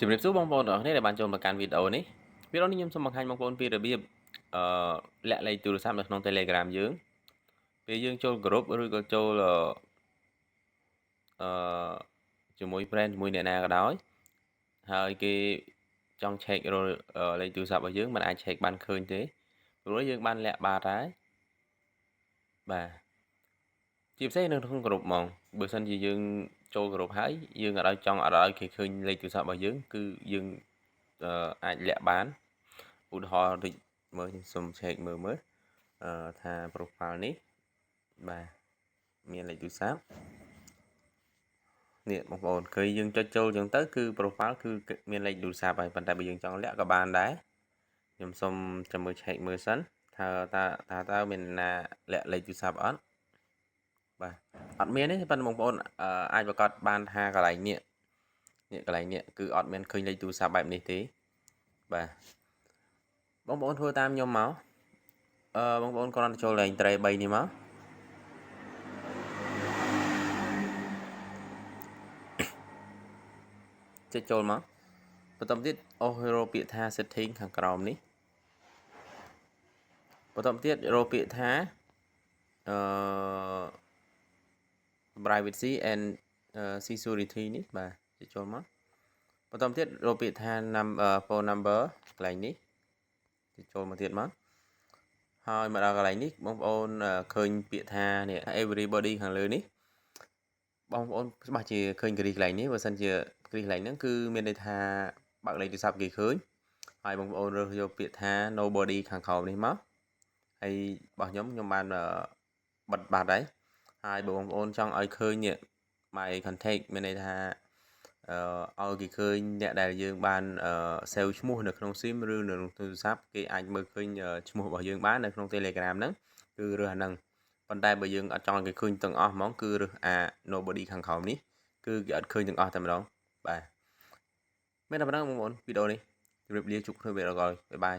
ជំរាបសួរបងប្អូនទាំងអស់គ្នាដែលបានចូលមកកាន់វីដេអូនេះខ្ញុំសូមបង្ហាញបងប្អូនពីរបៀបលាក់លេខទូរស័ព្ទនៅក្នុង Telegram យើងពេលយើងចូល group ឬក៏ចូលអឺជាមួយ friend ជាមួយអ្នកណាក៏ដោយហើយគេចង់ check រកលេខទូរស័ព្ទរបស់យើងមិនអាច check បានឃើញទេព្រោះយើងបានលាក់បាត់ហើយបាទជាពិសេសនៅក្នុង group ហ្មងបើសិនជាយើងចូល group ហើយយើងអត់ឲ្យគេឃើញលេខទូរស័ព្ទរបស់យើងគឺយើងអាចលាក់បានឧទាហរណ៍ដូចមើលខ្ញុំសុំ check មើលថា profile នេះបាទមានលេខទូរស័ព្ទនេះបងប្អូនឃើញយើងចុចចូលអញ្ចឹងទៅគឺ profile គឺមានលេខទូរស័ព្ទហើយប៉ុន្តែបើយើងចង់លាក់ក៏បានដែរខ្ញុំសុំចាំមើល check មើលសិនថាតើមានណាលាក់លេខទូរស័ព្ទអត់បាទអត់មានទេប៉ុន្តែបងប្អូនអាចប្រកាសបានថាកន្លែងនេះកន្លែងនេះគឺអត់មានឃើញលេខទូរស័ព្ទបែបនេះទេបាទបងប្អូនធ្វើតាមខ្ញុំមកបងប្អូនគ្រាន់តែចូលលេខត្រេ3នេះមកចុចចូលមកបន្តទៀតអូសរកពាក្យថា setting ខាងក្រោមនេះបន្តទៀតរកពាក្យថាអឺ privacy and security នេះបាទចុចចូលមកបន្តទៀតរកពាក្យថា phone number កន្លែងនេះចុចចូលមកទៀតមកហើយមកដល់កន្លែងនេះបងប្អូនឃើញពាក្យថានេះ everybody ខាងលើនេះបងប្អូនច្បាស់ជាឃើញគ្រីកន្លែងនេះបើសិនជាគ្រីកន្លែងហ្នឹងគឺមានន័យថាបើកលេខទូរស័ព្ទគេឃើញហើយបងប្អូនរើសយកពាក្យថា nobody ខាងក្រោមនេះមកហើយរបស់ខ្ញុំបានបិទបាត់ហើយបើបងប្អូនចង់ឲ្យឃើញនេះ my contact មានន័យថាឲ្យគេឃើញអ្នកដែលយើងបាន save ឈ្មោះនៅក្នុង SIM ឬនៅក្នុងទូរស័ព្ទគេអាចមើលឃើញឈ្មោះរបស់យើងបាននៅក្នុង Telegram ហ្នឹងគឺរើសអាហ្នឹងប៉ុន្តែបើយើងអត់ចង់ឲ្យគេឃើញទាំងអស់ហ្មងគឺរើសអា nobody ខាងក្រោមនេះគឺគេអត់ឃើញទាំងអស់តែម្ដងបាទមានតែប៉ុណ្្នឹងបងប្អូនវីដេអូនេះជម្រាបលាជួបគ្នាវីដេអូក្រោយបាយបាយ